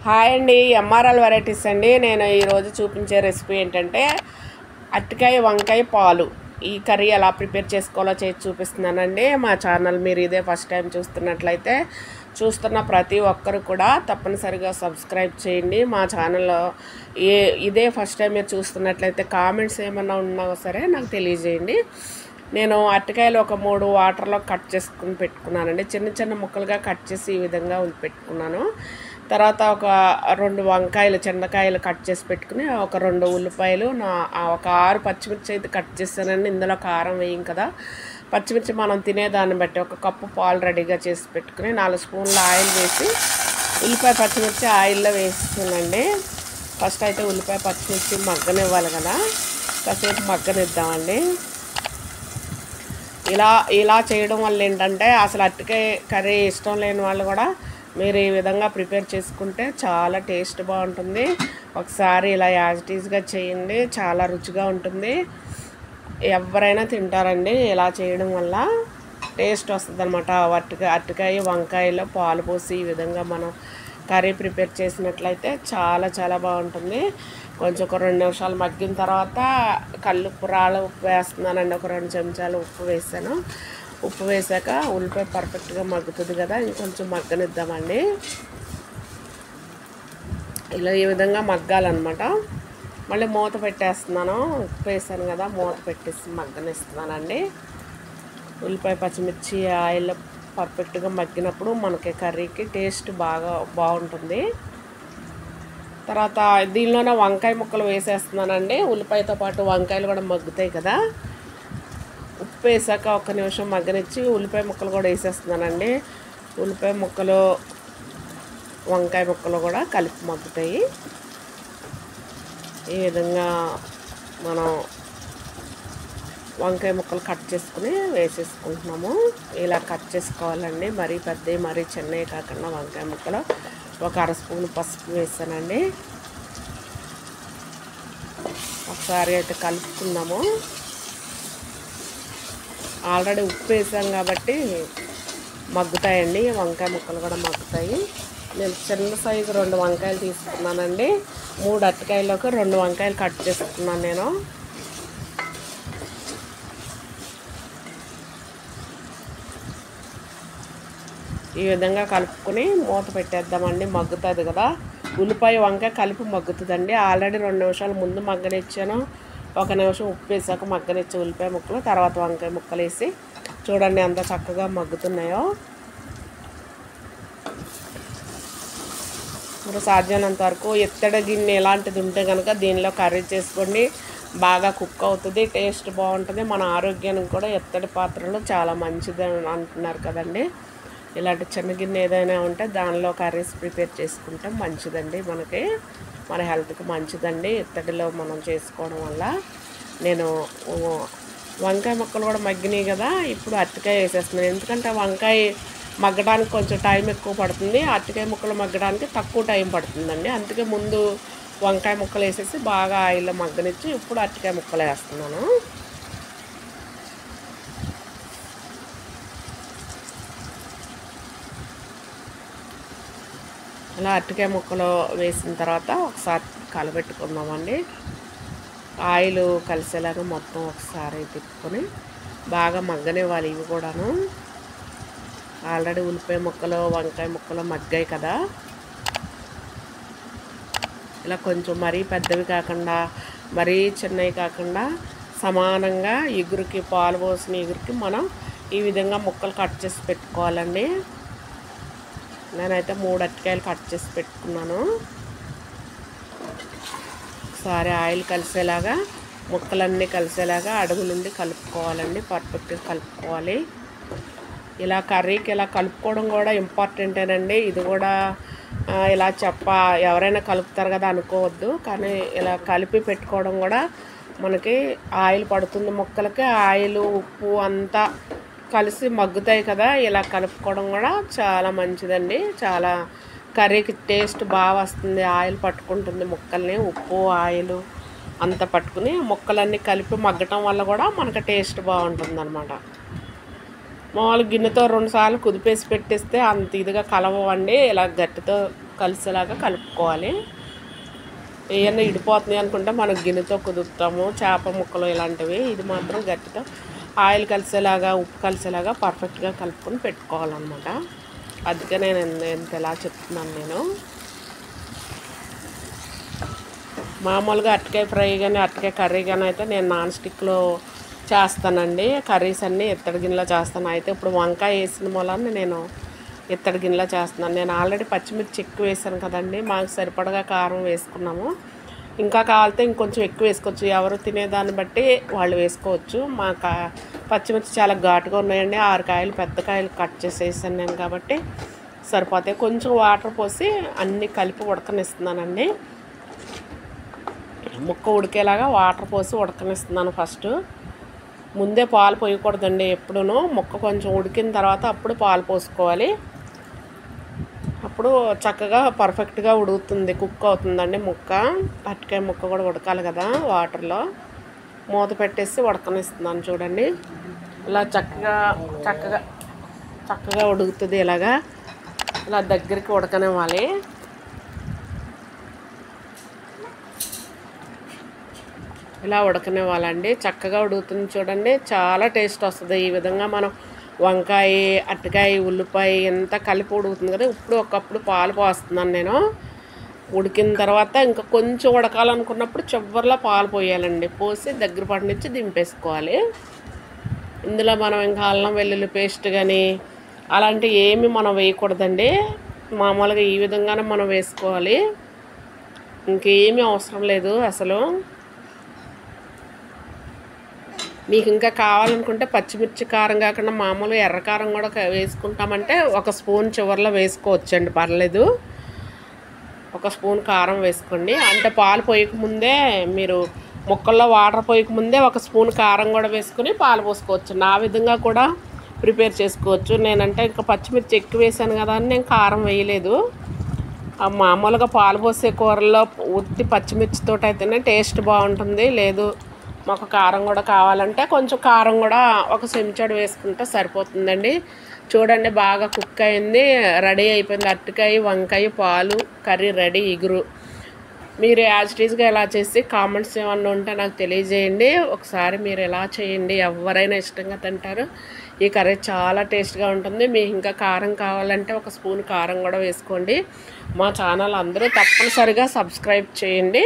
Hi అండి, MRL varieties అండి. నేను ఈరోజు చూపించే రెసిపీ ఏంటంటే అరటికాయ వంకాయ పాలు. ఈ కర్రీ ఎలా ప్రిపేర్ చేసుకోవాలో చేసి చూపిస్తున్నానండి. మా ఛానల్ మీరు ఇదే ఫస్ట్ టైం చూస్తున్నట్లయితే చూస్తున్న ప్రతి ఒక్కరు కూడా తప్పనిసరిగా సబ్స్క్రైబ్ చేయండి. మా ఛానల్లో ఇదే ఫస్ట్ టైం మీరు చూస్తున్నట్లయితే కామెంట్స్ ఏమన్నా ఉన్నా సరే నాకు తెలియజేయండి. నేను అరటికాయలు ఒక 3 వాటర్లో కట్ చేసుకుని పెట్టుకున్నానండి. చిన్న చిన్న ముక్కలుగా కట్ చేసి ఈ విధంగా పెట్టుకున్నాను. తర్వాత ఒక 2 వంకాయలు చిన్నకాయలు కట్ చేసి పెట్టుకుని, ఒక 2 ఉల్లిపాయలు, ఒక 6 పచ్చిమిర్చి అయితే కట్ చేశానండి. ఇందులో కారం వేయం కదా, పచ్చిమిర్చి మనం తినేదాన్ని బట్టి ఒక కప్పు పాలు రెడీగా చేసి పెట్టుకుని 4 స్పూన్ల ఆయిల్ వేసి ఉల్లిపాయ పచ్చిమిర్చి ఆయిల్లో వేస్తున్నానండి. ఫస్ట్ అయితే ఉల్లిపాయ పచ్చిమిర్చి మగ్గనివ్వాలి కదా, కాసేపు మగ్గనిద్దామండి. ఇలా చేయడం వల్ల ఏంటంటే అసలు అరటికాయ కర్రీ ఇష్టం లేని వాళ్ళు కూడా మీరు ఈ విధంగా ప్రిపేర్ చేసుకుంటే చాలా టేస్ట్ బాగుంటుంది. ఒకసారి ఇలా యాజ్ ఇట్ ఈజ్గా చేయండి, చాలా రుచిగా ఉంటుంది. ఎవరైనా తింటారండి. ఇలా చేయడం వల్ల టేస్ట్ వస్తుంది అనమాట. అరటికాయ వంకాయలో పాలు పోసి ఈ విధంగా మనం కర్రీ ప్రిపేర్ చేసినట్లయితే చాలా చాలా బాగుంటుంది. కొంచెం ఒక 2 నిమిషాలు మగ్గిన తర్వాత కల్లుప్పు రాళ్ళ ఉప్పు వేస్తున్నానండి. ఒక 2 చెంచాలు ఉప్పు వేసాను. ఉప్పు వేసాక ఉల్లిపాయ పర్ఫెక్ట్గా మగ్గుతుంది కదా, ఇంకొంచెం మగ్గనిద్దామండి. ఇలా ఈ విధంగా మగ్గాలన్నమాట. మళ్ళీ మూత పెట్టేస్తున్నాను. ఉప్పు వేసాను కదా, మూత పెట్టేసి మగ్గనిస్తున్నానండి. ఉల్లిపాయ పచ్చిమిర్చి ఆయిల్లో పర్ఫెక్ట్గా మగ్గినప్పుడు మనకి కర్రీకి టేస్ట్ బాగుంటుంది. తర్వాత దీనిలోనే వంకాయ ముక్కలు వేసేస్తున్నానండి. ఉల్లిపాయతో పాటు వంకాయలు కూడా మగ్గుతాయి కదా. ఉప్పు వేసాక 1 నిమిషం మగ్గనిచ్చి ఉల్లిపాయ ముక్కలు కూడా వేసేస్తున్నానండి. ఉల్లిపాయ ముక్కలు వంకాయ ముక్కలు కూడా కలిపి మగ్గుతాయి. ఈ విధంగా మనం వంకాయ ముక్కలు కట్ చేసుకుని వేసేసుకుంటున్నాము. ఇలా కట్ చేసుకోవాలండి. మరీ పెద్దవి మరీ చిన్నవి కాకుండా వంకాయ ముక్కలు. ఒక 1/2 స్పూన్ పసుపు వేసానండి. ఒకసారి అయితే కలుపుకుందాము. ఆల్రెడీ ఉప్పు వేసాం కాబట్టి మగ్గుతాయండి, వంకాయ ముక్కలు కూడా మగ్గుతాయి. నేను చిన్న సైజు 2 వంకాయలు తీసుకున్నానండి. 3 అరటికాయలకు 2 వంకాయలు కట్ చేసుకున్నాను నేను. ఈ విధంగా కలుపుకొని మూత పెట్టేద్దామండి. మగ్గుతుంది కదా, ఉల్లిపాయ వంకాయ కలిపి మగ్గుతుందండి. ఆల్రెడీ 2 నిమిషాలు ముందు మగ్గనిచ్చాను. 1 నిమిషం ఉప్పు వేసాక మగ్గనిచ్చే ఉల్లిపాయ ముక్కలు, తర్వాత వంకాయ ముక్కలు వేసి చూడండి ఎంత చక్కగా మగ్గుతున్నాయో. మీరు సాధ్యమైనంత వరకు ఎత్తడి గిన్నె ఎలాంటిది ఉంటే కనుక దీనిలో కర్రీ చేసుకోండి. బాగా కుక్ అవుతుంది, టేస్ట్ బాగుంటుంది. మన ఆరోగ్యానికి కూడా ఎత్తడి పాత్రలు చాలా మంచిది అంటున్నారు కదండి. ఇలాంటి చిన్న గిన్నె ఏదైనా ఉంటే దానిలో కర్రీస్ ప్రిపేర్ చేసుకుంటే మంచిదండి. మన హెల్త్కి మంచిదండి ఇత్తడిలో మనం చేసుకోవడం వల్ల. నేను వంకాయ ముక్కలు కూడా మగ్గినాయి కదా, ఇప్పుడు అరటికాయ వేసేస్తున్నాను. ఎందుకంటే వంకాయ మగ్గడానికి కొంచెం టైం ఎక్కువ పడుతుంది, అరటికాయ ముక్కలు మగ్గడానికి తక్కువ టైం పడుతుందండి. అందుకే ముందు వంకాయ ముక్కలు వేసేసి బాగా ఆయిల్లో మగ్గనిచ్చి ఇప్పుడు అరటికాయ ముక్కలు వేస్తున్నాను. అలా అరటికాయ ముక్కలు వేసిన తర్వాత ఒకసారి కలబెట్టుకుందామండి. ఆయిల్ కలిసేలాగా మొత్తం ఒకసారి తిప్పుకొని బాగా మగ్గనివ్వాలి. ఇవి కూడాను ఆల్రెడీ ఉల్లిపాయ ముక్కలు వంకాయ ముక్కలు మగ్గాయి కదా. ఇలా కొంచెం మరీ పెద్దవి కాకుండా మరీ చిన్నవి కాకుండా సమానంగా ఎగురికి పాలు పోసిన ఎగురికి మనం ఈ విధంగా ముక్కలు కట్ చేసి పెట్టుకోవాలండి. నేనైతే 3 అరటికాయలు కట్ చేసి పెట్టుకున్నాను. ఒకసారి ఆయిల్ కలిసేలాగా ముక్కలన్నీ కలిసేలాగా అడుగు నుండి కలుపుకోవాలండి. పర్ఫెక్ట్గా కలుపుకోవాలి. ఇలా కర్రీకి ఇలా కలుపుకోవడం కూడా ఇంపార్టెంటేనండి. ఇది కూడా ఇలా ఎవరైనా కలుపుతారు కదా అనుకోవద్దు, కానీ ఇలా కలిపి పెట్టుకోవడం కూడా మనకి ఆయిల్ పడుతుంది ముక్కలకి. ఆయిల్ ఉప్పు అంతా కలిసి మగ్గుతాయి కదా, ఇలా కలుపుకోవడం కూడా చాలా మంచిదండి. చాలా కర్రీకి టేస్ట్ బాగా వస్తుంది. ఆయిల్ పట్టుకుంటుంది ముక్కల్ని, ఉప్పు ఆయిల్ అంతా పట్టుకుని ముక్కలన్నీ కలిపి మగ్గటం వల్ల కూడా మనకు టేస్ట్ బాగుంటుంది అన్నమాట. మామూలు గిన్నెతో 2 సార్లు కుదిపేసి పెట్టేస్తే అంత ఇదిగా కలవండి. ఇలా గట్టితో కలిసేలాగా కలుపుకోవాలి. ఏమన్నా ఇడిపోతుంది అనుకుంటే మనం గిన్నెతో కుదుపుతాము, చేప ముక్కలు ఇలాంటివి. ఇది మాత్రం గట్టిగా ఆయిల్ కలిసేలాగా, ఉప్పు కలిసేలాగా పర్ఫెక్ట్గా కలుపుకొని పెట్టుకోవాలన్నమాట. అందుకే నేను ఇంతలా చెప్తున్నాను. నేను మామూలుగా అరటికాయ ఫ్రై కానీ అరటికాయ కర్రీ కానీ అయితే నేను నాన్ స్టిక్లో చేస్తానండి. కర్రీస్ అన్నీ ఇత్తడి గిన్నెలో చేస్తాను. అయితే ఇప్పుడు వంకాయ వేసిన మూలాన్ని నేను ఇత్తడి గిన్నెలో చేస్తున్నాను. నేను ఆల్రెడీ పచ్చిమిర్చి ఎక్కువ వేసాను కదండి, మాకు సరిపడగా కారం వేసుకున్నాము. ఇంకా కావాలితే ఇంకొంచెం ఎక్కువ వేసుకోవచ్చు, ఎవరు తినేదాన్ని బట్టి వాళ్ళు వేసుకోవచ్చు. మా పచ్చిమిర్చి చాలా ఘాటుగా ఉన్నాయండి. 6 కాయలు పెద్ద కాయలు కట్ చేసేసాను నేను, కాబట్టి సరిపోతాయి. కొంచెం వాటర్ పోసి అన్నీ కలిపి ఉడకనిస్తున్నానండి. ముక్క ఉడికేలాగా వాటర్ పోసి ఉడకనిస్తున్నాను. ఫస్ట్ ముందే పాలు పోయకూడదండి ఎప్పుడూ. ముక్క కొంచెం ఉడికిన తర్వాత అప్పుడు పాలు పోసుకోవాలి. అప్పుడు చక్కగా పర్ఫెక్ట్గా ఉడుకుతుంది, కుక్ అవుతుందండి ముక్క. అరటికాయ ముక్క కూడా ఉడకాలి కదా వాటర్లో. మూత పెట్టేసి ఉడకనిస్తున్నాను చూడండి. ఇలా చక్కగా ఉడుకుతుంది. ఇలా దగ్గరికి ఉడకనివ్వాలి. ఇలా ఉడకనివ్వాలండి. చక్కగా ఉడుకుతుంది చూడండి, చాలా టేస్ట్ వస్తుంది. ఈ విధంగా మనం వంకాయ, అరటికాయ, ఉల్లిపాయ ఎంత కలిపి ఉడుకుతుంది కదా. ఇప్పుడు ఒకప్పుడు పాలు పోస్తున్నాను నేను. ఉడికిన తర్వాత ఇంకా కొంచెం ఉడకాలనుకున్నప్పుడు చివరిలో పాలు పోయాలండి. పోసి దగ్గర పడినిచ్చి దింపేసుకోవాలి. ఇందులో మనం ఇంకా అల్లం వెల్లుల్లి పేస్ట్ కానీ అలాంటివి ఏమి మనం వేయకూడదండి. మామూలుగా ఈ విధంగానే మనం వేసుకోవాలి, ఇంకేమీ అవసరం లేదు అసలు. మీకు ఇంకా కావాలనుకుంటే పచ్చిమిర్చి కారం కాకుండా మామూలు ఎర్రకారం కూడా వేసుకుంటామంటే 1 స్పూన్ చివరిలో వేసుకోవచ్చండి, పర్లేదు. 1 స్పూన్ కారం వేసుకోండి. అంటే పాలు పోయకముందే మీరు ముక్కల్లో వాటర్ పోయకముందే 1 స్పూన్ కారం కూడా వేసుకుని పాలు పోసుకోవచ్చు. నా విధంగా కూడా ప్రిపేర్ చేసుకోవచ్చు. నేనంటే ఇంకా పచ్చిమిర్చి ఎక్కువ వేసాను కదా అని నేను కారం వేయలేదు. మామూలుగా పాలు పోసే కూరల్లో ఉత్తి పచ్చిమిర్చితో అయితేనే టేస్ట్ బాగుంటుంది. లేదు మాకు కారం కూడా కావాలంటే కొంచెం కారం కూడా 1 చెంచాడు వేసుకుంటే సరిపోతుందండి. చూడండి బాగా కుక్ అయింది, రెడీ అయిపోయింది. అరటికాయ, వంకాయ, పాలు కర్రీ రెడీ. ఇగురు మీరు యాజ్ ఇట్ ఈస్గా ఎలా చేసి కామెంట్స్ ఏమన్నా ఉంటే నాకు తెలియజేయండి. ఒకసారి మీరు ఎలా చేయండి, ఎవరైనా ఇష్టంగా తింటారు. ఈ కర్రీ చాలా టేస్ట్గా ఉంటుంది. మీకు ఇంకా కారం కావాలంటే 1 స్పూన్ కారం కూడా వేసుకోండి. మా ఛానల్ అందరూ తప్పనిసరిగా సబ్స్క్రైబ్ చేయండి.